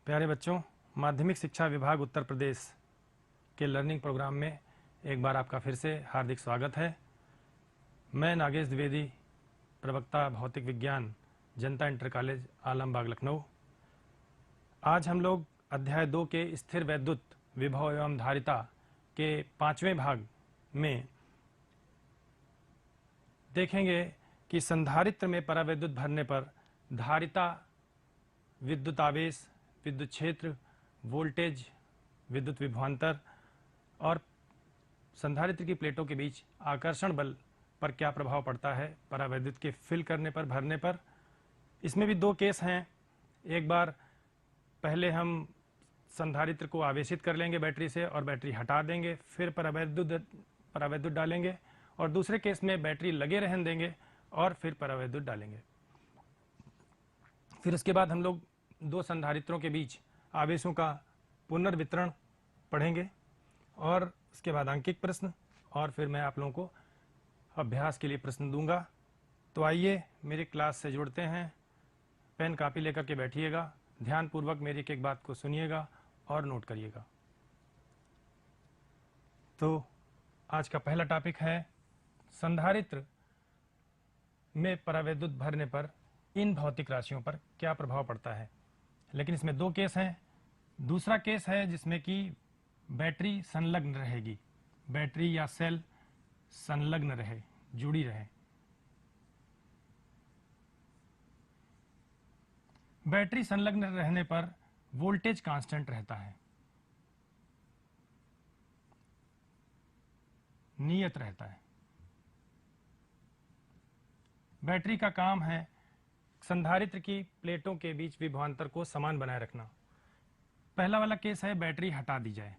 प्यारे बच्चों, माध्यमिक शिक्षा विभाग उत्तर प्रदेश के लर्निंग प्रोग्राम में एक बार आपका फिर से हार्दिक स्वागत है। मैं नागेश द्विवेदी, प्रवक्ता भौतिक विज्ञान, जनता इंटर कॉलेज आलमबाग लखनऊ। आज हम लोग अध्याय 2 के स्थिर वैद्युत विभव एवं धारिता के 5वें भाग में देखेंगे कि संधारित्र में परावैद्युत भरने पर धारिता, विद्युत आवेश, विद्युत क्षेत्र, वोल्टेज, विद्युत विभवांतर और संधारित्र की प्लेटों के बीच आकर्षण बल पर क्या प्रभाव पड़ता है परावैद्युत के फिल करने पर, भरने पर। इसमें भी 2 केस हैं। एक बार पहले हम संधारित्र को आवेशित कर लेंगे बैटरी से और बैटरी हटा देंगे, फिर परावैद्युत डालेंगे, और दूसरे केस में बैटरी लगे रहने देंगे और फिर परावैद्युत डालेंगे। फिर उसके बाद हम लोग 2 संधारित्रों के बीच आवेशों का पुनर्वितरण पढ़ेंगे और उसके बाद अंकित प्रश्न, और फिर मैं आप लोगों को अभ्यास के लिए प्रश्न दूंगा। तो आइए मेरी क्लास से जुड़ते हैं। पेन कापी लेकर के बैठिएगा, ध्यानपूर्वक मेरी एक एक बात को सुनिएगा और नोट करिएगा। तो आज का पहला टॉपिक है संधारित्र में परावैद्युत भरने पर इन भौतिक राशियों पर क्या प्रभाव पड़ता है। लेकिन इसमें 2 केस हैं। दूसरा केस है जिसमें कि बैटरी संलग्न रहेगी, बैटरी या सेल संलग्न रहे, जुड़ी रहे। बैटरी संलग्न रहने पर वोल्टेज कांस्टेंट रहता है, नियत रहता है। बैटरी का काम है संधारित्र की प्लेटों के बीच विभवांतर को समान बनाए रखना। पहला वाला केस है बैटरी हटा दी जाए,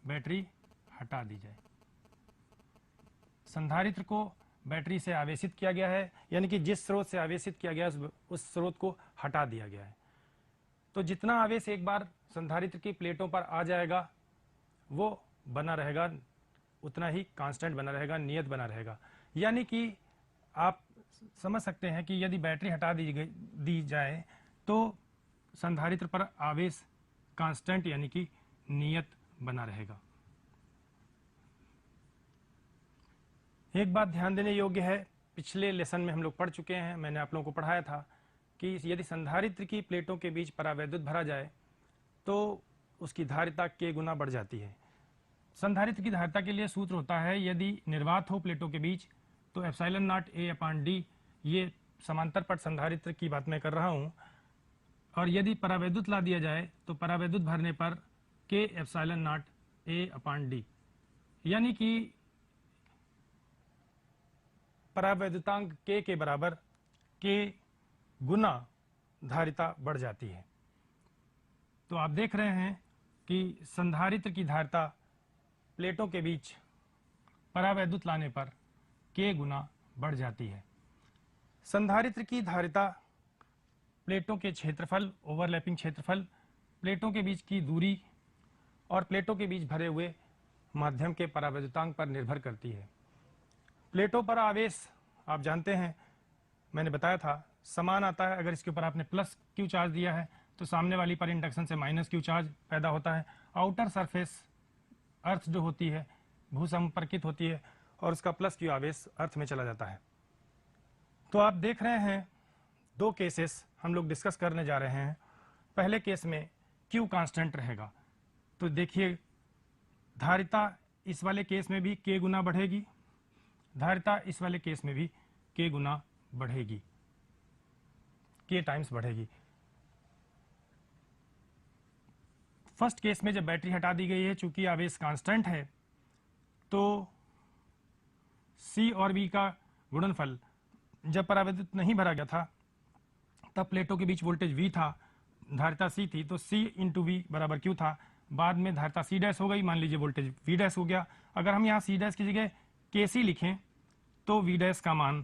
बैटरी हटा दी जाए। संधारित्र को बैटरी से आवेशित किया गया है, यानी कि जिस स्रोत से आवेशित किया गया है उस स्रोत को हटा दिया गया है। तो जितना आवेश एक बार संधारित्र की प्लेटों पर आ जाएगा वो बना रहेगा, उतना ही कांस्टेंट बना रहेगा, नियत बना रहेगा। यानी कि आप समझ सकते हैं कि यदि बैटरी हटा दी जाए तो संधारित्र पर आवेश कांस्टेंट यानी कि नियत बना रहेगा। एक बात ध्यान देने योग्य है, पिछले लेसन में हम लोग पढ़ चुके हैं, मैंने आप लोगों को पढ़ाया था कि यदि संधारित्र की प्लेटों के बीच परावैद्युत भरा जाए तो उसकी धारिता k गुना बढ़ जाती है। संधारित्र की धारिता के लिए सूत्र होता है, यदि निर्वात हो प्लेटों के बीच तो एप्सिलॉन नॉट A/d, ये समांतर पट संधारित्र की बात मैं कर रहा हूं, और यदि परावैद्युत ला दिया जाए तो परावैद्युत भरने पर k एप्सिलॉन नॉट A/d, यानी कि परावैद्युतांक k के बराबर k गुना धारिता बढ़ जाती है। तो आप देख रहे हैं कि संधारित्र की धारिता प्लेटों के बीच परावैद्युत लाने पर k गुना बढ़ जाती है। संधारित्र की धारिता प्लेटों के क्षेत्रफल, ओवरलैपिंग क्षेत्रफल, प्लेटों के बीच की दूरी और प्लेटों के बीच भरे हुए माध्यम के परावैद्युतांक पर निर्भर करती है। प्लेटों पर आवेश आप जानते हैं, मैंने बताया था, समान आता है। अगर इसके ऊपर आपने प्लस Q चार्ज दिया है तो सामने वाली पर इंडक्शन से माइनस Q चार्ज पैदा होता है। आउटर सरफेस अर्थ जो होती है भूसंपर्कित होती है और उसका प्लस Q आवेश अर्थ में चला जाता है। तो आप देख रहे हैं 2 केसेस हम लोग डिस्कस करने जा रहे हैं। पहले केस में Q कांस्टेंट रहेगा, तो देखिए धारिता इस वाले केस में भी k गुना बढ़ेगी, धारिता इस वाले केस में भी k गुना बढ़ेगी, k टाइम्स बढ़ेगी। फर्स्ट केस में जब बैटरी हटा दी गई है, चूंकि आवेश कांस्टेंट है, तो C और V का गुणनफल, जब परावैद्युत नहीं भरा गया था तब प्लेटों के बीच वोल्टेज V था, धारिता C थी, तो C इंटू V बराबर Q था। बाद में धारिता C डैश हो गई, मान लीजिए वोल्टेज V डैश हो गया। अगर हम यहाँ C डैश की जगह KC लिखें तो V डैश का मान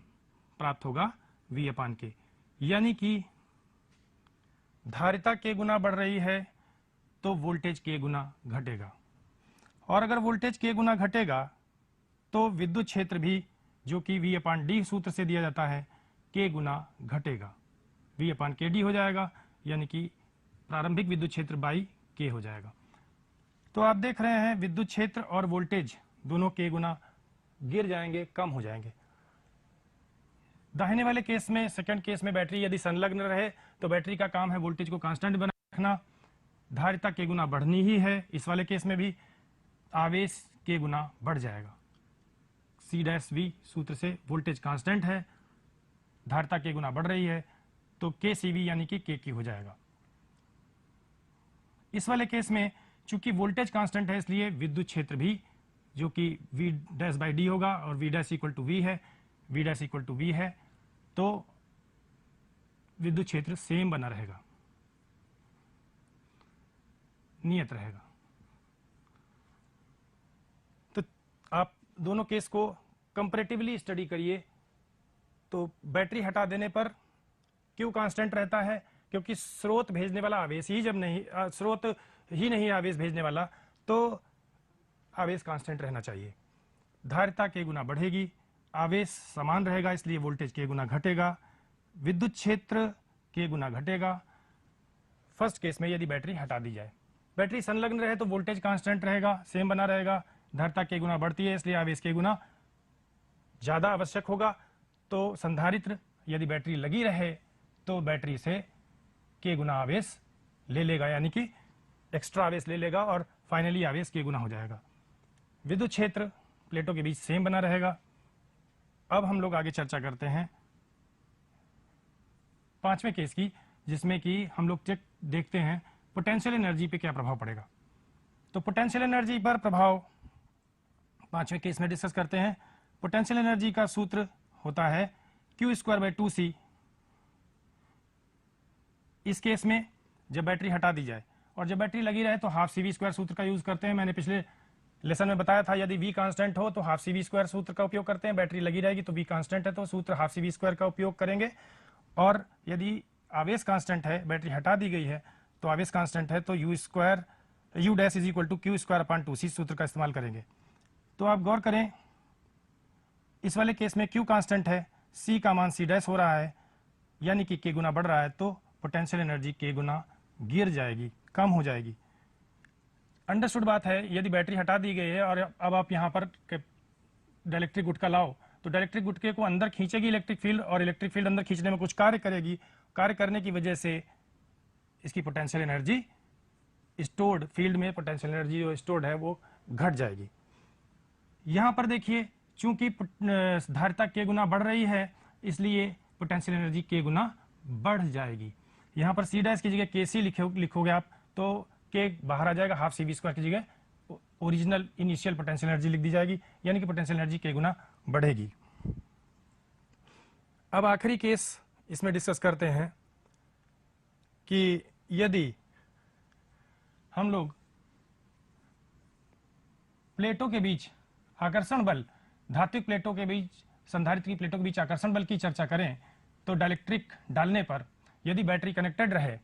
प्राप्त होगा V/K, यानी कि धारिता k गुना बढ़ रही है तो वोल्टेज k गुना घटेगा, और अगर वोल्टेज k गुना घटेगा तो विद्युत क्षेत्र भी, जो कि V/D सूत्र से दिया जाता है, k गुना घटेगा, V/KD हो जाएगा। यानी कि प्रारंभिक विद्युत क्षेत्र बाई के हो जाएगा। तो आप देख रहे हैं विद्युत क्षेत्र और वोल्टेज दोनों के गुना गिर जाएंगे, कम हो जाएंगे। दाहिने वाले केस में, सेकंड केस में बैटरी यदि संलग्न रहे तो बैटरी का काम है वोल्टेज को कांस्टेंट बनाए रखना, धारिता के गुना बढ़नी ही है। इस वाले केस में भी आवेश के गुना बढ़ जाएगा। C' सूत्र से वोल्टेज कांस्टेंट है, धारिता के गुना बढ़ रही है, तो KCV यानी कि K हो जाएगा। इस वाले केस में चूंकि वोल्टेज कांस्टेंट है इसलिए विद्युत क्षेत्र भी जो कि V'/D होगा और V' = V है, V' = V है, तो विद्युत क्षेत्र सेम बना रहेगा, नियत रहेगा। तो आप दोनों केस को कंपैरेटिवली स्टडी करिए तो बैटरी हटा देने पर क्यों कांस्टेंट रहता है, क्योंकि स्रोत भेजने वाला आवेश ही जब नहीं, स्रोत ही नहीं आवेश भेजने वाला, तो आवेश कांस्टेंट रहना चाहिए। धारिता के गुना बढ़ेगी, आवेश समान रहेगा इसलिए वोल्टेज के गुना घटेगा, विद्युत क्षेत्र के गुना घटेगा। फर्स्ट केस में यदि बैटरी हटा दी जाए, बैटरी संलग्न रहे तो वोल्टेज कांस्टेंट रहेगा, सेम बना रहेगा, धारिता के गुना बढ़ती है इसलिए आवेश के गुना ज्यादा आवश्यक होगा। तो संधारित्र यदि बैटरी लगी रहे तो बैटरी से के गुना आवेश ले लेगा, यानी कि एक्स्ट्रा आवेश ले लेगा और फाइनली आवेश के गुना हो जाएगा। विद्युत क्षेत्र प्लेटों के बीच सेम बना रहेगा। अब हम लोग आगे चर्चा करते हैं पांचवें केस की, जिसमें कि हम लोग देखते हैं पोटेंशियल एनर्जी पे क्या प्रभाव पड़ेगा। तो पोटेंशियल एनर्जी पर प्रभाव पांचवें केस में डिस्कस करते हैं। पोटेंशियल एनर्जी का सूत्र होता है Q²/2C। इस केस में जब बैटरी हटा दी जाए और जब बैटरी लगी रहे तो हाफ CV² सूत्र का यूज करते हैं। मैंने पिछले लेसन में बताया था यदि V कांस्टेंट हो तो हाफ CV² सूत्र का उपयोग करते हैं, बैटरी लगी रहेगी तो V कांस्टेंट है तो सूत्र हाफ CV² का उपयोग करेंगे, और यदि आवेश कांस्टेंट है, बैटरी हटा दी गई है तो आवेश कांस्टेंट है तो U' = Q²/2C सूत्र का इस्तेमाल करेंगे। तो आप गौर करें इस वाले केस में Q कांस्टेंट है, C का मान C' हो रहा है, यानी कि K गुना बढ़ रहा है, तो पोटेंशियल एनर्जी K गुना गिर जाएगी, कम हो जाएगी। अंडरस्टूड बात है। यदि बैटरी हटा दी गई है और अब आप यहाँ पर डाइलेक्ट्रिक गुटका लाओ तो डाइलेक्ट्रिक गुटके को अंदर खींचेगी इलेक्ट्रिक फील्ड, और इलेक्ट्रिक फील्ड अंदर खींचने में कुछ कार्य करेगी। कार्य करने की वजह से इसकी पोटेंशियल एनर्जी स्टोर्ड फील्ड में पोटेंशियल एनर्जी जो स्टोर्ड है वो घट जाएगी। यहाँ पर देखिए चूंकि धारिता K गुना बढ़ रही है इसलिए पोटेंशियल एनर्जी K गुना बढ़ जाएगी। यहाँ पर C' की जगह KC लिखोगे आप तो K बाहर आ जाएगा, हाफ CV² की जगह ओरिजिनल इनिशियल पोटेंशियल एनर्जी लिख दी जाएगी, यानी कि पोटेंशियल एनर्जी K गुना बढ़ेगी। अब आखिरी केस इसमें डिस्कस करते हैं कि यदि हम लोग प्लेटों के बीच आकर्षण बल, धात्विक प्लेटों के बीच, संधारित्र की प्लेटों के बीच आकर्षण बल की चर्चा करें तो डाइलेक्ट्रिक डालने पर यदि बैटरी कनेक्टेड रहे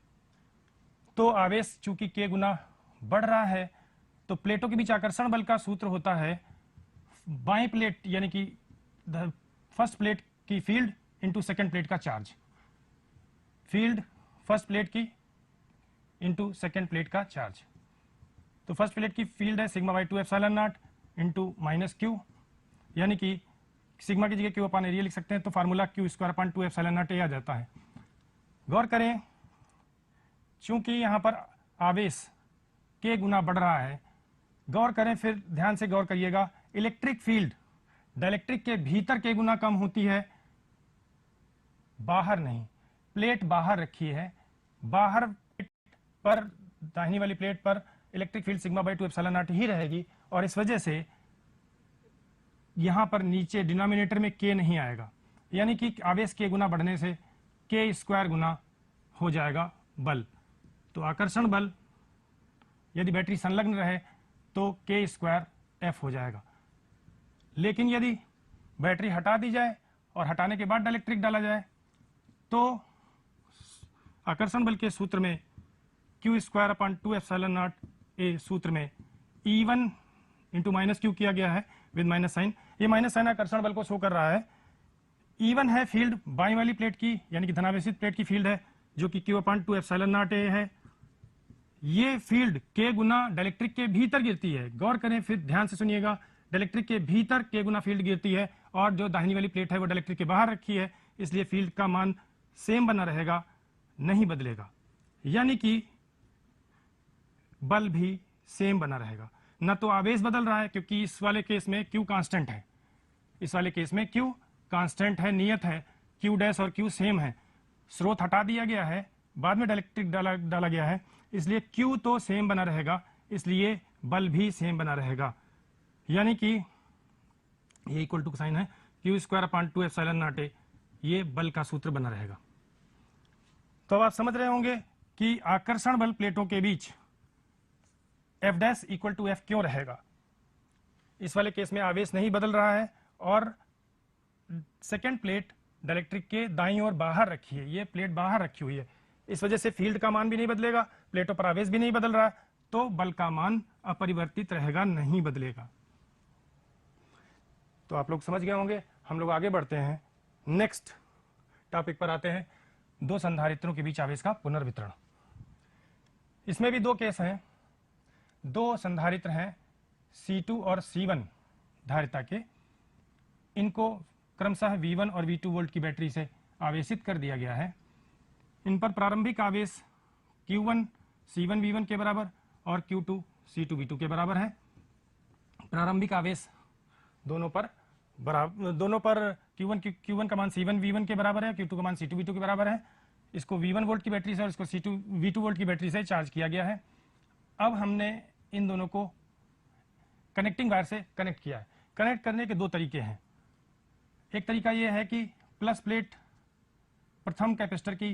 तो आवेश चूंकि K गुना बढ़ रहा है तो प्लेटों के बीच आकर्षण बल का सूत्र होता है बाएं प्लेट यानी कि फर्स्ट प्लेट की फील्ड इंटू सेकेंड प्लेट का चार्ज, फील्ड फर्स्ट प्लेट की इंटू सेकेंड प्लेट का चार्ज। तो फर्स्ट प्लेट की फील्ड है σ/2ε0 इंटू -Q, यानी कि सिग्मा की जगह Q एरिया लिख सकते हैं, तो फार्मूला Q²/2ε0 आ जाता है। गौर करें चूंकि यहां पर आवेश K गुना बढ़ रहा है, गौर करें, फिर ध्यान से गौर करिएगा, इलेक्ट्रिक फील्ड डाइलेक्ट्रिक के भीतर K गुना कम होती है, बाहर नहीं। प्लेट बाहर रखी है, बाहर पर दाहिनी वाली प्लेट पर इलेक्ट्रिक फील्ड σ/2ε0 ही रहेगी, और इस वजह से यहां पर नीचे डिनोमिनेटर में K नहीं आएगा, यानी कि आवेश K गुना बढ़ने से K² गुना हो जाएगा बल। तो आकर्षण बल यदि बैटरी संलग्न रहे तो K²F हो जाएगा। लेकिन यदि बैटरी हटा दी जाए और हटाने के बाद डाइलेक्ट्रिक डाला जाए तो आकर्षण बल के सूत्र में Q²/2ε0 ए सूत्र में E1 इंटू -Q किया गया है विद माइनस साइन। ये माइनस साइन आकर्षण बल को शो कर रहा है। E1 है फील्ड बाईं वाली प्लेट की, यानी कि धनावेशित प्लेट की फील्ड है, जो कि Q/2ε0 A है। ये फील्ड K गुना डाइलेक्ट्रिक के भीतर गिरती है। गौर करें, फिर ध्यान से सुनिएगा, डाइलेक्ट्रिक के भीतर K गुना फील्ड गिरती है और जो दाहिनी वाली प्लेट है वो डाइलेक्ट्रिक के बाहर रखी है, इसलिए फील्ड का मान सेम बना रहेगा, नहीं बदलेगा। यानी कि बल भी सेम बना रहेगा, ना तो आवेश बदल रहा है क्योंकि इस वाले केस में Q कांस्टेंट है, इस वाले केस में Q कांस्टेंट है, नियत है, Q डैश और Q सेम है। स्रोत हटा दिया गया है, बाद में डाइलेक्ट्रिक डाला गया है, इसलिए Q तो सेम बना रहेगा, इसलिए बल भी सेम बना रहेगा। यानी कि ये इक्वल टू का साइन है, Q²/2ε0 A, ये बल का सूत्र बना रहेगा। तो अब आप समझ रहे होंगे कि आकर्षण बल प्लेटों के बीच F dash equal to F क्यों रहेगा। इस वाले केस में आवेश नहीं बदल रहा है और सेकेंड प्लेट डाइलेक्ट्रिक के दाईं ओर बाहर रखी है, ये प्लेट बाहर रखी हुई है, इस वजह से फील्ड का मान भी नहीं बदलेगा, प्लेटों पर आवेश भी नहीं बदल रहा, तो बल का मान अपरिवर्तित रहेगा, नहीं बदलेगा। तो आप लोग समझ गए होंगे। हम लोग आगे बढ़ते हैं, नेक्स्ट टॉपिक पर आते हैं, दो संधारित्रों के बीच आवेश का पुनर्वितरण। इसमें भी दो केस हैं, दो संधारित्र हैं C2 और C1 धारिता के, इनको क्रमशः V1 और V2 वोल्ट की बैटरी से आवेशित कर दिया गया है। इन पर प्रारंभिक आवेश Q1 C1 V1 के बराबर और Q2 C2 V2 के बराबर है। प्रारंभिक आवेश दोनों पर Q1 का मान C1 V1 के बराबर है, Q2 का मान C2 V2 के बराबर है। इसको V1 वोल्ट की बैटरी से और इसको C2 V2 वोल्ट की बैटरी से चार्ज किया गया है। अब हमने इन दोनों को कनेक्टिंग वायर से कनेक्ट किया है। कनेक्ट करने के दो तरीके हैं। एक तरीका यह है कि प्लस प्लेट प्रथम कैपेसिटर की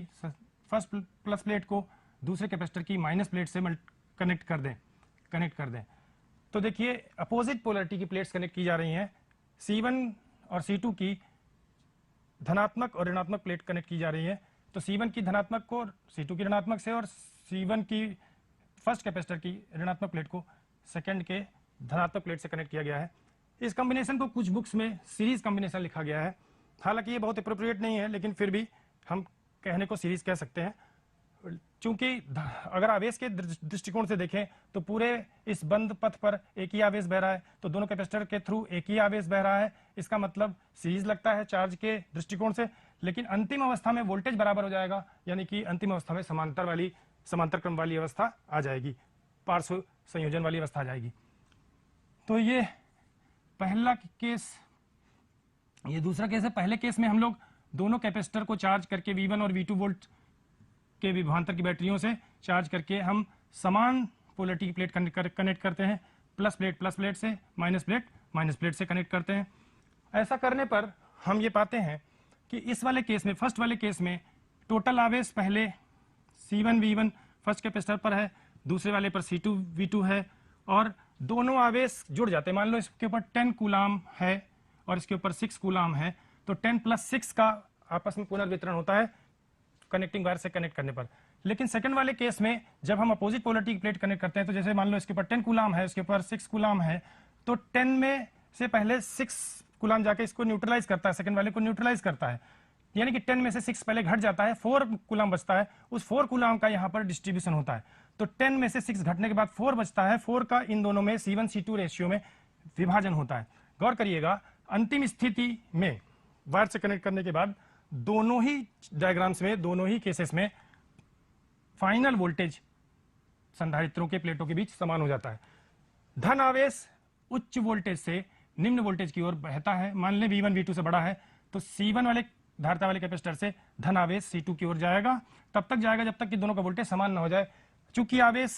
फर्स्ट प्लस प्लेट को दूसरे कैपेसिटर की माइनस प्लेट से कनेक्ट कर दें। तो देखिए, अपोजिट पोलरिटी की प्लेट्स कनेक्ट की जा रही हैं। C1 और C2 की धनात्मक और ऋणात्मक प्लेट कनेक्ट की जा रही है। तो C1 की धनात्मक को C2 की ऋणात्मक से और C1 की फर्स्ट कैपेसिटर की ऋणात्मक प्लेट को सेकंड के धनात्मक प्लेट से कनेक्ट किया गया है। इस कॉम्बिनेशन को कुछ बुक्स में सीरीज कॉम्बिनेशन लिखा गया है। हालांकि ये बहुत अप्रोप्रिएट नहीं है, लेकिन फिर भी हम कहने को सीरीज कह सकते हैं। चूंकि अगर आवेश के दृष्टिकोण से देखें तो पूरे इस बंद पथ पर एक ही आवेश बह रहा है, तो दोनों कैपेसिटर के थ्रू एक ही आवेश बह रहा है, इसका मतलब सीरीज लगता है चार्ज के दृष्टिकोण से। लेकिन अंतिम अवस्था में वोल्टेज बराबर हो जाएगा, यानी कि अंतिम अवस्था में समांतर क्रम वाली अवस्था आ जाएगी, पार्श्व संयोजन वाली अवस्था आ जाएगी। तो ये पहला केस, ये दूसरा केस है। पहले केस में हम लोग दोनों कैपेसिटर को चार्ज करके V1 और V2 वोल्ट के विभवांतर की बैटरियों से चार्ज करके हम समान पोलरिटी की प्लेट कनेक्ट करते हैं। प्लस प्लेट से, माइनस प्लेट से कनेक्ट करते हैं। ऐसा करने पर हम ये पाते हैं कि इस वाले केस में, फर्स्ट वाले केस में टोटल आवेश पहले C1 V1 फर्स्ट कैपेसिटर पर है, दूसरे वाले पर C2 V2 है, और दोनों आवेश जुड़ जाते हैं। मान लो इसके ऊपर 10 कूलाम है और इसके ऊपर 6 कूलाम है, तो 10 + 6 का आपस में पुनर्वितरण होता है कनेक्टिंग वायर से कनेक्ट करने पर। लेकिन सेकंड वाले केस में जब हम अपोजिट पोलरिटी की प्लेट कनेक्ट करते हैं, तो जैसे मान लो इसके ऊपर 10 कूलाम है, इसके ऊपर 6 कूलाम है, तो 10 में से पहले 6 कूलाम जाके इसको न्यूट्रलाइज करता है, सेकंड वाले को न्यूट्रलाइज करता है, यानी कि 10 में से 6 पहले घट जाता है, 4 कूलाम बचता है। उस 4 कूलाम का यहाँ पर डिस्ट्रीब्यूशन होता है। तो 10 में से 6 घटने के बाद 4 बचता है, 4 का इन दोनों में C1 C2 रेशियो में विभाजन होता है। गौर करिएगा, अंतिम स्थिति में वायर से कनेक्ट करने के बाद दोनों ही डायग्राम्स में, दोनों ही केसेस में फाइनल वोल्टेज संधारित्रों के प्लेटों के बीच समान हो जाता है। धन आवेश उच्च वोल्टेज से निम्न वोल्टेज की ओर बहता है। मान लें V1 V2 से बड़ा है, तो C1 वाले धारिता वाले कैपेसिटर से धन आवेश C2 की ओर जाएगा, तब तक जाएगा जब तक कि दोनों का वोल्टेज समान न हो जाए। चूंकि आवेश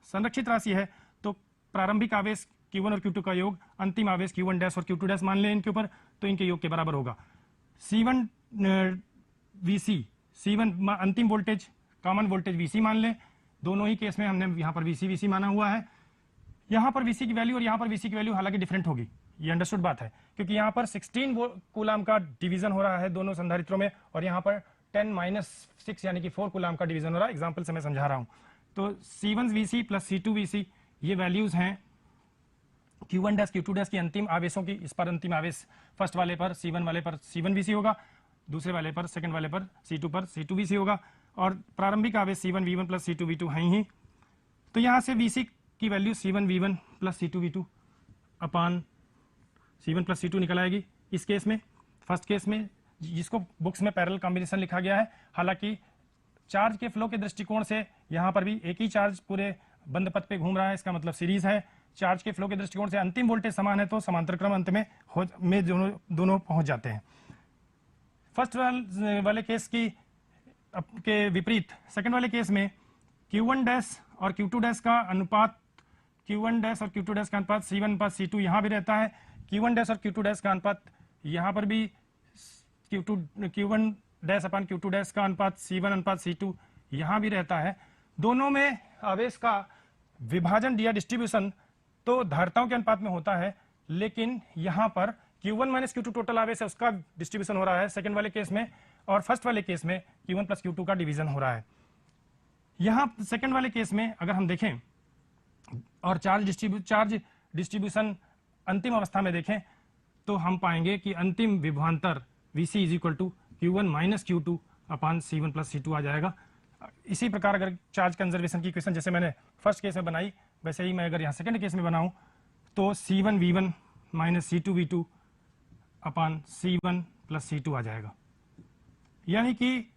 संरक्षित राशि है, तो प्रारंभिक आवेश Q1 और Q2 का योग अंतिम आवेश Q1 डैश और Q2 डैश मान लें इनके ऊपर, तो इनके योग के बराबर होगा। C1 VC, C1 अंतिम वोल्टेज, कॉमन वोल्टेज VC मान लें। दोनों ही केस में हमने यहाँ पर VC माना हुआ है। यहाँ पर VC की वैल्यू और यहाँ पर VC की वैल्यू हालांकि डिफरेंट होगी, ये अंडरस्टूड बात है, क्योंकि यहाँ पर 16 कूलाम का डिवीजन हो रहा है दोनों संधारित्रों में, और यहाँ पर 10 - 6 यानी कि 4 कूलाम का डिवीजन हो रहा है। एग्जाम्पल से मैं समझा रहा हूँ। तो C1 VC + C2 VC ये वैल्यूज हैं Q1 डैश Q2 डैश की अंतिम आवेशों की। इस पर अंतिम आवेश फर्स्ट वाले पर C1 वाले पर C1 VC होगा, दूसरे वाले पर सेकंड वाले पर C2 VC होगा। और प्रारंभिक आवेश C1 V1 plus C2 V2 है ही, तो यहां से Vc की value C1 V1 plus C2 V2 अपान C1 प्लस C2 निकल आएगी। इस केस में, फर्स्ट केस में, जिसको बुक्स में पैरेलल कॉम्बिनेशन लिखा गया है, हालांकि चार्ज के फ्लो के दृष्टिकोण से यहां पर भी एक ही चार्ज पूरे बंद पथ पे घूम रहा है, इसका मतलब सीरीज है। चार्ज के फ्लो के दृष्टिकोण से अंतिम वोल्टेज समान है, तो समांतर क्रम अंत में दोनों पहुंच जाते हैं। फर्स्ट वाले केस के विपरीत सेकंड वाले केस में Q1 डैश और Q2 डैश का अनुपात, Q1 डैश और Q2 डैश का अनुपात C1 अनुपात C2 यहां भी रहता है। Q1 डैश और Q2 डैश का अनुपात यहां पर भी Q1 डैश अपान Q2 डैश का अनुपात C1 अनुपात C2 यहां भी रहता है। दोनों में आवेश का विभाजन दिया डिस्ट्रीब्यूशन तो धारिताओं के अनुपात में होता है, लेकिन यहां पर Q1 माइनस Q2 टोटल आवेश है, उसका डिस्ट्रीब्यूशन हो रहा है सेकंड वाले केस में, और फर्स्ट वाले केस में Q1 प्लस Q2 का डिवीजन हो रहा है। यहां सेकंड वाले केस में अगर हम देखें और चार्ज डिस्ट्रीब्यूशन अंतिम अवस्था में देखें, तो हम पाएंगे कि अंतिम विभवांतर Vc is equal to Q1 minus Q2 upon C1 plus C2 आ जाएगा। इसी प्रकार अगर चार्ज कंजर्वेशन की इक्वेशन जैसे मैंने फर्स्ट केस में बनाई, वैसे ही मैं अगर यहाँ सेकंड केस में बनाऊं, तो C1 V1 minus C2 V2 अपान C1 प्लस C2 आ जाएगा। यानी कि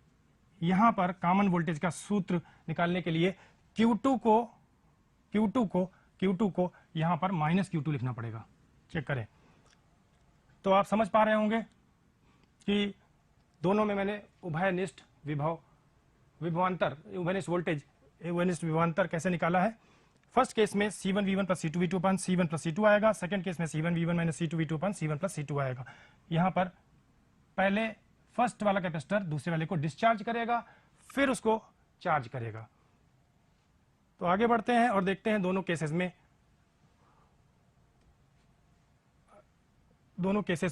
यहां पर कॉमन वोल्टेज का सूत्र निकालने के लिए Q2 को यहां पर माइनस Q2 लिखना पड़ेगा। चेक करें तो आप समझ पा रहे होंगे कि दोनों में मैंने उभयनिष्ठ विभवांतर, उभयनिष्ठ वोल्टेज, उभयनिष्ठ विभवांतर कैसे निकाला है। फर्स्ट केस में C1 V1 plus C2 V2 अपान C1 प्लस C2 आएगा। सेकंड केस में C1 V1 minus C2 V2 अपान C1 प्लस C2 आएगा। यहां पर पहले फर्स्ट वाला कैपेसिटर दूसरे वाले को डिस्चार्ज करेगा, फिर उसको चार्ज करेगा। तो आगे बढ़ते हैं और देखते हैं दोनों केसेस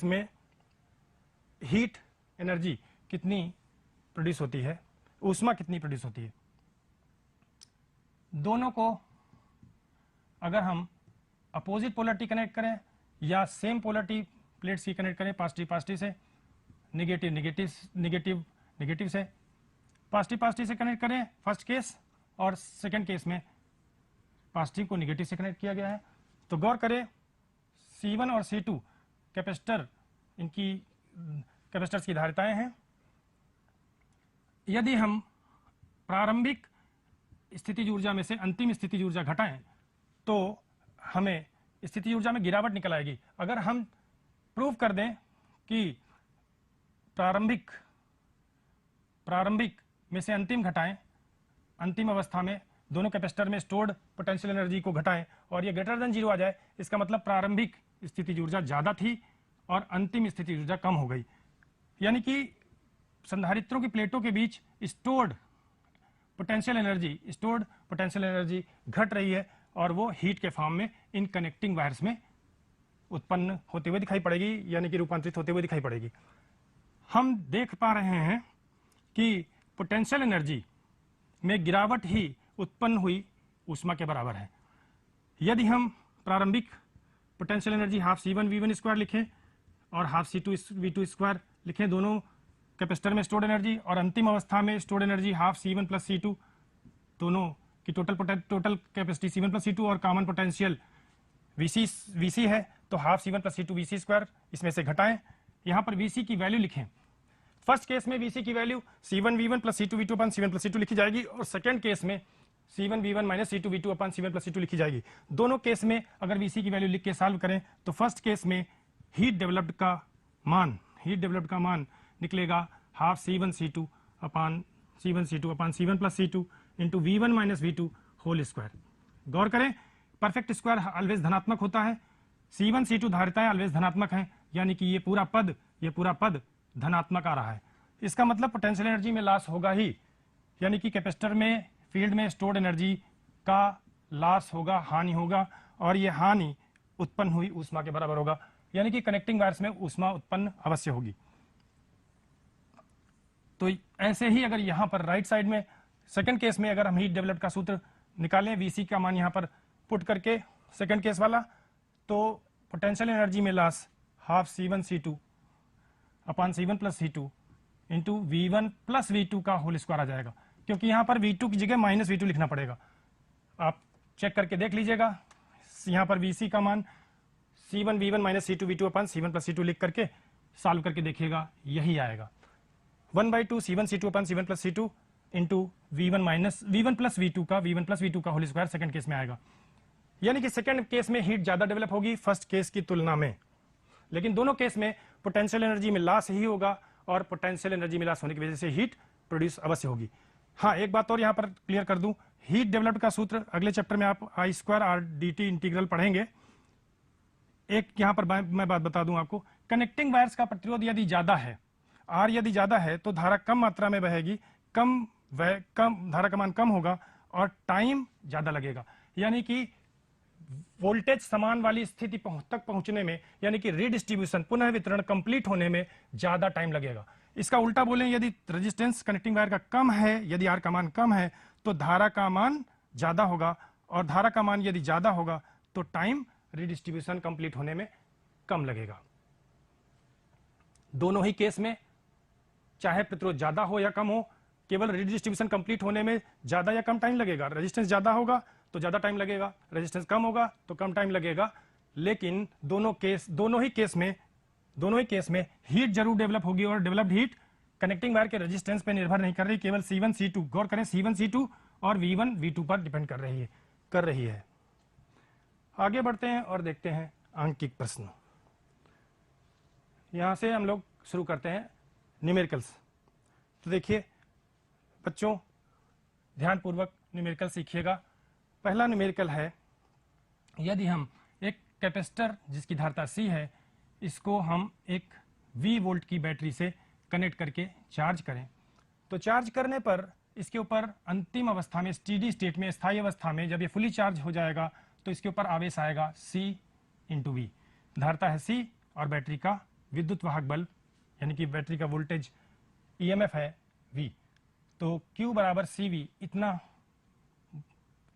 में हीट एनर्जी कितनी प्रोड्यूस होती है, ऊष्मा कितनी प्रोड्यूस होती है। दोनों को अगर हम अपोजिट पोलरिटी कनेक्ट करें या सेम पोलरिटी प्लेट्स की कनेक्ट करें, पॉजिटिव से, नेगेटिव से, पॉजिटिव से कनेक्ट करें फर्स्ट केस, और सेकंड केस में पॉजिटिव को नेगेटिव से कनेक्ट किया गया है। तो गौर करें C1 और C2 कैपेसिटर, इनकी कैपेसिटर्स की धारिताएं हैं। यदि हम प्रारंभिक स्थितिज ऊर्जा में से अंतिम स्थितिज ऊर्जा घटाएं तो हमें स्थितिज ऊर्जा में गिरावट निकल आएगी। अगर हम प्रूव कर दें कि प्रारंभिक में से अंतिम घटाएं, अंतिम अवस्था में दोनों कैपेसिटर में स्टोर्ड पोटेंशियल एनर्जी को घटाएं और ये ग्रेटर देन 0 आ जाए, इसका मतलब प्रारंभिक स्थितिज ऊर्जा ज्यादा थी और अंतिम स्थितिज ऊर्जा कम हो गई। यानी कि संधारित्रों की प्लेटों के बीच स्टोर्ड पोटेंशियल एनर्जी घट रही है और वो हीट के फॉर्म में इन कनेक्टिंग वायर्स में उत्पन्न होते हुए दिखाई पड़ेगी, यानी कि रूपांतरित होते हुए दिखाई पड़ेगी। हम देख पा रहे हैं कि पोटेंशियल एनर्जी में गिरावट ही उत्पन्न हुई ऊष्मा के बराबर है। यदि हम प्रारंभिक potential energy half C1 V1 square लिखें और हाफ C2 V2 स्क्वायर लिखें, दोनों कैपेसिटर में स्टोर्ड एनर्जी, और अंतिम अवस्था में stored energy half C1 plus C2, दोनों की total capacity C1 plus C2 और कॉमन पोटेंशियल Vc है, तो half C1 plus C2 Vc square इसमें से घटाएं। यहां पर Vc की वैल्यू लिखें। फर्स्ट केस में Vc की value C1 V1 plus C2 V2 अपान C1 प्लस C2 लिखी जाएगी, और सेकंड केस में C1 V1 minus C2 V2 अपान C1 प्लस C2 लिखी जाएगी। दोनों केस में अगर Vc की वैल्यू लिख के सॉल्व करें तो फर्स्ट केस में हीट डेवलप्ड का मान निकलेगा half C1 C2 upon C1 plus C2 into V1 minus V2 whole square. गौर करें परफेक्ट स्क्वायर ऑलवेज धनात्मक होता है, C1 C2 धारिताएं ऑलवेज धनात्मक हैं, यानी कि ये पूरा पद धनात्मक आ रहा है। इसका मतलब पोटेंशियल एनर्जी में लॉस होगा ही, यानी कि कैपेसिटर में फील्ड में स्टोर्ड एनर्जी का लॉस होगा, हानि होगा, और ये हानि उत्पन्न हुई ऊष्मा के बराबर होगा, यानी कि कनेक्टिंग वायर्स में ऊष्मा उत्पन्न अवश्य होगी। तो ऐसे ही अगर यहां पर राइट साइड में सेकंड केस में अगर हम हीट डेवलप्ड का सूत्र निकालें, Vc का मान यहां पर पुट करके सेकंड केस वाला, तो पोटेंशियल एनर्जी में loss half C1 C2 upon C1 plus C2 into V1 plus V2 का होल स्क्वायर आ जाएगा। क्योंकि यहां पर V2 की जगह -V2 लिखना पड़ेगा। आप चेक करके देख लीजिएगा, यहां पर Vc का मान C1 V1 minus C2 V2 अपन C1 प्लस C2 लिख करके सॉल्व करके देखिएगा, यही आएगा 1/2 C1 C2 अपन C1 plus C2 into V1 plus V2 का होल स्क्वायर सेकंड केस में आएगा। यानी कि सेकंड केस में हीट ज्यादा डेवलप होगी फर्स्ट केस की तुलना में, लेकिन दोनों केस में पोटेंशियल एनर्जी में लॉस ही होगा और पोटेंशियल एनर्जी में लॉस होने की वजह से हीट प्रोड्यूस अवश्य होगी। हाँ, एक बात और यहां पर क्लियर कर दूं, हीट डेवलप्ड का सूत्र अगले चैप्टर में आप I²R/dt इंटीग्रल पढ़ेंगे। एक यहां पर मैं बात बता दूं आपको, कनेक्टिंग वायर्स का प्रतिरोध यदि ज्यादा है, R यदि ज्यादा है तो धारा कम मात्रा में बहेगी, कम धारा का मान कम होगा और टाइम ज्यादा लगेगा। यानी कि वोल्टेज समान वाली स्थिति तक पहुंचने में, यानी कि रीडिस्ट्रीब्यूशन पुनः वितरण कंप्लीट होने में ज्यादा टाइम लगेगा। इसका उल्टा बोलें, यदि रेजिस्टेंस कनेक्टिंग वायर का कम है, यदि R का मान कम है तो धारा का मान ज्यादा होगा, और धारा का मान यदि ज्यादा होगा तो टाइम रीडिस्ट्रीब्यूशन कंप्लीट होने में कम लगेगा। दोनों ही केस में चाहे प्रतिरोध ज्यादा हो या कम हो, केवल रीडिस्ट्रीब्यूशन कंप्लीट होने में ज्यादा या कम टाइम लगेगा। रेजिस्टेंस ज्यादा होगा तो ज्यादा टाइम लगेगा, रेजिस्टेंस कम होगा तो कम टाइम लगेगा। लेकिन दोनों ही केस में हीट जरूर डेवलप होगी, और डेवलप्ड हीट कनेक्टिंग वायर के रेजिस्टेंस पर निर्भर नहीं कर रही, केवल C1 C2, गौर करें C1 C2 और V1 V2 पर डिपेंड कर रही है। आगे बढ़ते हैं और देखते हैं आंकिक प्रश्न। यहां से हम लोग शुरू करते हैं न्यूमेरिकल्स। तो देखिए बच्चों, ध्यानपूर्वक न्यूमेरिकल सीखिएगा। पहला न्यूमेरिकल है, यदि हम एक कैपेसिटर जिसकी धारिता C है, इसको हम एक V वोल्ट की बैटरी से कनेक्ट करके चार्ज करें, तो चार्ज करने पर इसके ऊपर अंतिम अवस्था में, स्टेडी स्टेट में, स्थायी अवस्था में जब ये फुली चार्ज हो जाएगा तो इसके ऊपर आवेश आएगा C इंटू V। धारिता है C और बैटरी का विद्युत वाहक बल यानी कि बैटरी का वोल्टेज EMF है V, तो Q बराबर CV, इतना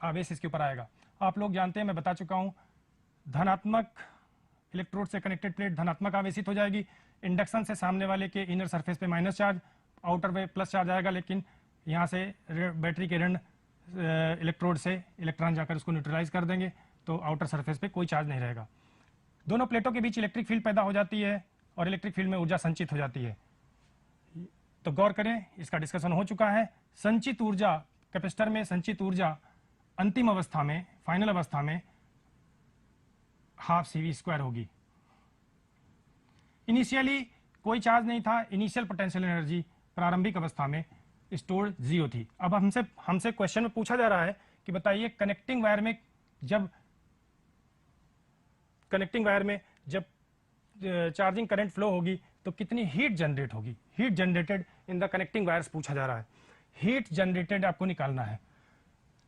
आवेश इसके ऊपर आएगा। आप लोग जानते हैं, मैं बता चुका हूं, धनात्मक इलेक्ट्रोड से कनेक्टेड प्लेट धनात्मक आवेशित हो जाएगी, इंडक्शन से सामने वाले के इनर सरफेस पे माइनस चार्ज, आउटर पे प्लस चार्ज आएगा, लेकिन यहां से बैटरी के ऋण इलेक्ट्रोड से इलेक्ट्रॉन जाकर उसको न्यूट्रलाइज कर देंगे, तो आउटर सरफेस पे कोई चार्ज नहीं रहेगा। दोनों प्लेटों के बीच इलेक्ट्रिक फील्ड पैदा हो जाती है और इलेक्ट्रिक फील्ड में ऊर्जा संचित हो जाती है। तो गौर करें, इसका डिस्कशन हो चुका है। संचित ऊर्जा, कैपेसिटर में संचित ऊर्जा अंतिम अवस्था में, फाइनल अवस्था में हाफ CV² होगी। इनिशियली कोई चार्ज नहीं था, इनिशियल पोटेंशियल एनर्जी प्रारंभिक अवस्था में स्टोर 0 थी। अब हमसे क्वेश्चन में पूछा जा रहा है कि बताइए कनेक्टिंग वायर में जब चार्जिंग करंट फ्लो होगी तो कितनी हीट जनरेट होगी। Heat generated in the connecting wires पूछा जा रहा है, हीट जनरेटेड आपको निकालना है।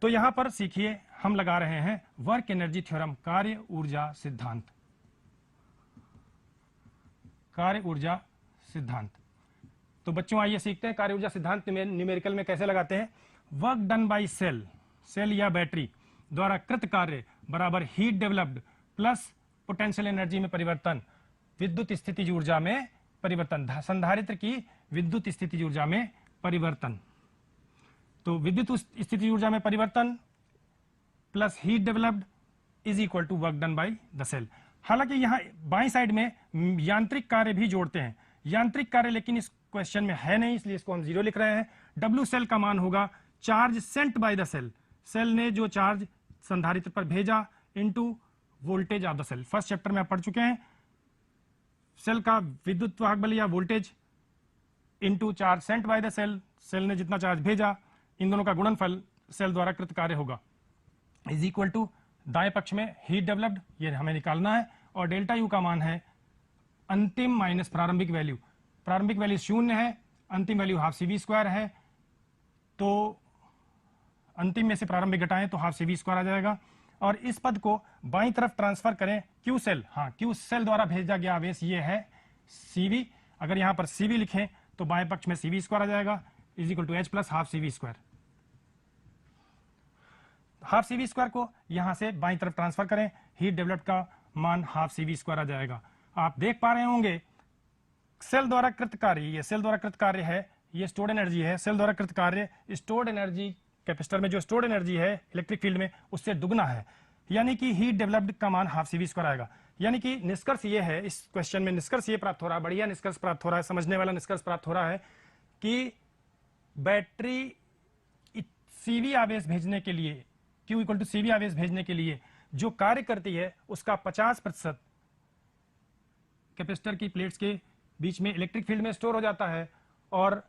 तो यहां पर सीखिए, हम लगा रहे हैं वर्क एनर्जी थ्योरम, कार्य ऊर्जा सिद्धांत। कार्य ऊर्जा सिद्धांत, तो बच्चों आइए सीखते हैं कार्य ऊर्जा सिद्धांत न्यूमेरिकल में कैसे लगाते हैं। वर्क डन बाय सेल या बैटरी द्वारा कृत कार्य बराबर heat developed plus potential energy में परिवर्तन, विद्युत स्थितिज ऊर्जा में परिवर्तन, संधारित्र की विद्युत स्थितिज ऊर्जा में परिवर्तन। तो विद्युत स्थितिज ऊर्जा में परिवर्तन plus heat developed is equal to work done by the cell. हालांकि यहां बाईं साइड में यांत्रिक कार्य भी जोड़ते हैं, यांत्रिक कार्य लेकिन इस क्वेश्चन में है नहीं, इसलिए इसको हम 0 लिख रहे हैं। W सेल का मान होगा charge sent by the cell, cell ने जो चार्ज संधारित्र पर भेजा, into voltage of the cell. First chapter में आप पढ़ चुके हैं, सेल का विद्युत वाहक बल या voltage into charge sent by the cell, cell ने जितना चार्ज भेजा, इन दोनों का गुणनफल सेल द्वारा कृत कार्य होगा, इज इक्वल टू दाएं पक्ष में हीट डेवलप्ड, ये हमें निकालना है, और डेल्टा यू का मान है अंतिम माइनस प्रारंभिक वैल्यू। प्रारंभिक वैल्यू 0 है, अंतिम वैल्यू हाफ CV² है, तो अंतिम में से प्रारंभिक घटाएं तो हाफ CV² आ जाएगा। और इस पद को बाईं तरफ ट्रांसफर करें, क्यू सेल, हाँ क्यू सेल द्वारा भेजा गया आवेश ये है CV, अगर यहां पर CV लिखें तो बाएं पक्ष में CV² आ जाएगा, is equal to H plus half CV²। Half CV² को यहां से बाईं तरफ ट्रांसफर करें, हीट डेवलप्ड का मान हाफ CV² आ जाएगा। आप देख पा रहे होंगे सेल द्वारा कृत कार्य, ये सेल द्वारा कृत कार्य है ये स्टोर्ड एनर्जी है, सेल द्वारा कृत कार्य स्टोर्ड एनर्जी, कैपेसिटर में जो स्टोर्ड एनर्जी है इलेक्ट्रिक फील्ड में उससे दुगना है, यानी कि हीट डेवलप्ड का मान हाफ CV स्क्वायर आएगा। यानी कि निष्कर्ष ये है, इस क्वेश्चन में निष्कर्ष ये प्राप्त हो रहा है, बढ़िया निष्कर्ष प्राप्त हो रहा है, समझने वाला निष्कर्ष प्राप्त हो रहा है कि बैटरी CV आवेश भेजने के लिए, Q = CV आवेश भेजने के लिए जो कार्य करती है उसका 50% कैपेसिटर की प्लेट्स के बीच में इलेक्ट्रिक फील्ड में स्टोर हो जाता है और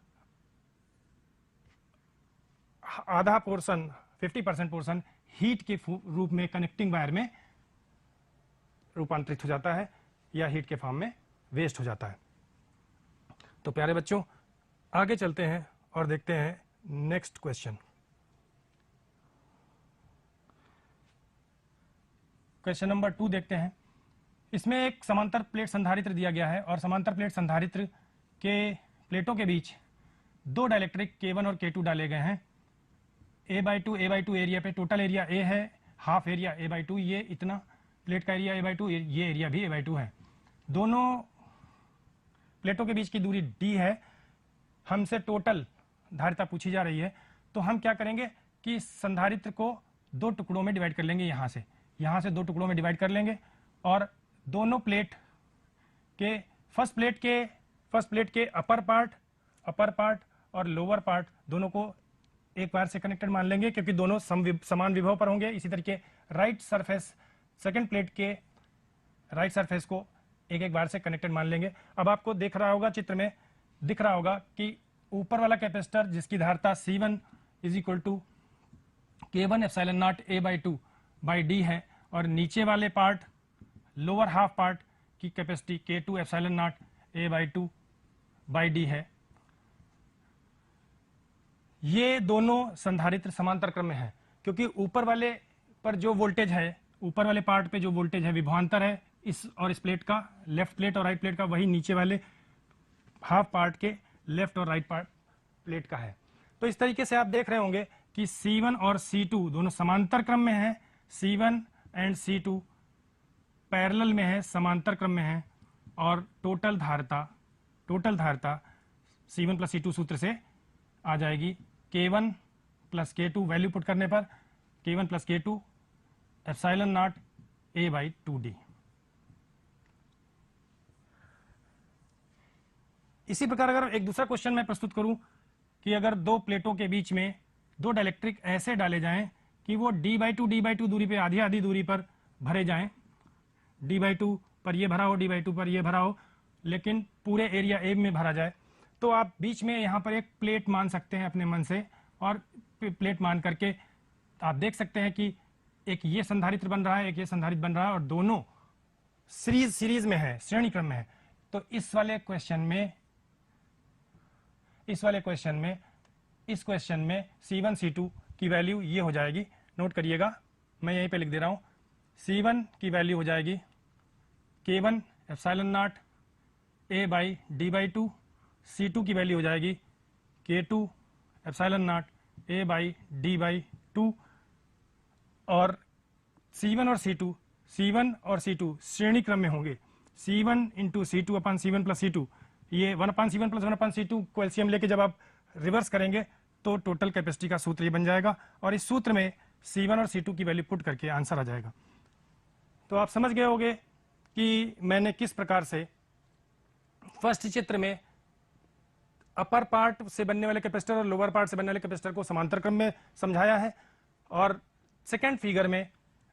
आधा पोर्शन 50% पोर्शन हीट के रूप में कनेक्टिंग वायर में रूपांतरित हो जाता है या हीट के फॉर्म में वेस्ट हो जाता है। तो प्यारे बच्चों आगे चलते हैं और देखते हैं नेक्स्ट क्वेश्चन। क्वेश्चन नंबर 2 देखते हैं। इसमें एक समांतर प्लेट संधारित्र दिया गया है और समांतर प्लेट संधारित्र के प्लेटों के बीच दो डाइलेक्ट्रिक K1 और K2 डाले गए हैं। A/2 एरिया पे, टोटल एरिया A है, हाफ एरिया A/2, ये इतना प्लेट का एरिया A/2, ये एरिया भी A/2 है। दोनों प्लेटों के बीच की दूरी D है। हमसे टोटल धारिता पूछी जा रही है, तो हम क्या करेंगे कि संधारित्र को दो टुकड़ों में डिवाइड कर लेंगे, यहाँ से दो टुकड़ों में डिवाइड कर लेंगे और दोनों प्लेट के फर्स्ट प्लेट के अपर पार्ट और लोअर पार्ट दोनों को एक वायर से कनेक्टेड मान लेंगे क्योंकि दोनों समान विभव पर होंगे। इसी तरीके राइट सरफेस, सेकंड प्लेट के राइट सरफेस को एक एक वायर से कनेक्टेड मान लेंगे। अब आपको दिख रहा होगा, चित्र में दिख रहा होगा कि ऊपर वाला कैपेसिटर जिसकी धारिता C1 = K1 epsilon not A/2/D है और नीचे वाले पार्ट, लोअर हाफ पार्ट की capacity K2 epsilon not A/2/D है। ये दोनों संधारित्र समांतर क्रम में है क्योंकि ऊपर वाले पर जो वोल्टेज है, ऊपर वाले पार्ट पे जो वोल्टेज है विभवांतर है इस और इस प्लेट का, लेफ्ट प्लेट और राइट प्लेट का, वही नीचे वाले हाफ पार्ट के लेफ्ट और राइट पार्ट प्लेट का है। तो इस तरीके से आप देख रहे होंगे कि C1 और C2 दोनों समांतर क्रम में है, C1 एंड C2 पैरेलल में है, समांतर क्रम में है और टोटल धारिता C1 + C2 सूत्र से आ जाएगी K1 + K2, वैल्यू पुट करने पर K1 + K2 epsilon not A/2D। इसी प्रकार अगर एक दूसरा क्वेश्चन मैं प्रस्तुत करूं कि अगर दो प्लेटों के बीच में दो डाइलेक्ट्रिक ऐसे डाले जाएं कि वो D/2 दूरी पे, आधी आधी दूरी पर भरे जाएं, D/2 पर ये भरा हो, D/2 पर ये भरा हो, लेकिन पूरे एरिया A में भरा जाए, तो आप बीच में यहाँ पर एक प्लेट मान सकते हैं अपने मन से और प्लेट मान करके आप देख सकते हैं कि एक ये संधारित्र बन रहा है, एक ये संधारित्र बन रहा है और दोनों सीरीज में है, श्रेणी क्रम में है। तो इस क्वेश्चन में C1 C2 की वैल्यू ये हो जाएगी, नोट करिएगा, मैं यहीं पे लिख दे रहा हूं। C1 की वैल्यू हो जाएगी K1 epsilon not A/D/2, C2 की वैल्यू हो जाएगी K2 एप्सिलॉन नॉट A/D/2 और C1 और C2 श्रेणी क्रम में होंगे। C1 × C2 अपन C1 + C2, ये 1/C1 + 1/C2 को एलसीएम लेके जब आप रिवर्स करेंगे तो टोटल कैपेसिटी का सूत्र ये बन जाएगा और इस सूत्र में C1 और C2 की वैल्यू पुट करके आंसर आ जाएगा। तो आप समझ गए होंगे कि मैंने किस प्रकार से फर्स्ट चित्र में अपर पार्ट से बनने वाले कैपेसिटर और लोअर पार्ट से बनने वाले कैपेसिटर को समांतर क्रम में समझाया है और सेकेंड फिगर में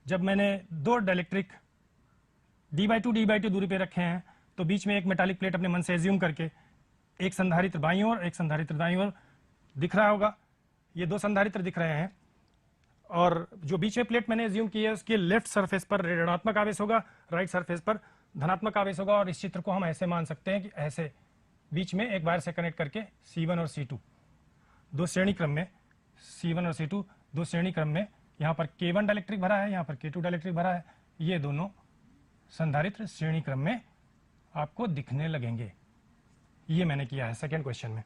जब मैंने दो डाइलेक्ट्रिक D/2 दूरी पे रखे हैं तो बीच में एक मेटालिक प्लेट अपने मन से एज्यूम करके एक संधारित्र बाईं ओर, एक संधारित्र दाईं ओर दिख रहा होगा, ये दो संधारित्र दिख रहे हैं और जो बीच में प्लेट मैंने एज्यूम की है उसके लेफ्ट सरफेस पर ऋणात्मक आवेश होगा, राइट सरफेस पर धनात्मक आवेश होगा और इस चित्र को हम ऐसे मान सकते हैं कि ऐसे बीच में एक वायर से कनेक्ट करके C1 और C2 दो श्रेणी क्रम में, C1 और C2 दो श्रेणी क्रम में, यहाँ पर K1 डाइलेक्ट्रिक भरा है, यहाँ पर K2 डाइलेक्ट्रिक भरा है, ये दोनों संधारित्र श्रेणी क्रम में आपको दिखने लगेंगे। ये मैंने किया है सेकेंड क्वेश्चन में।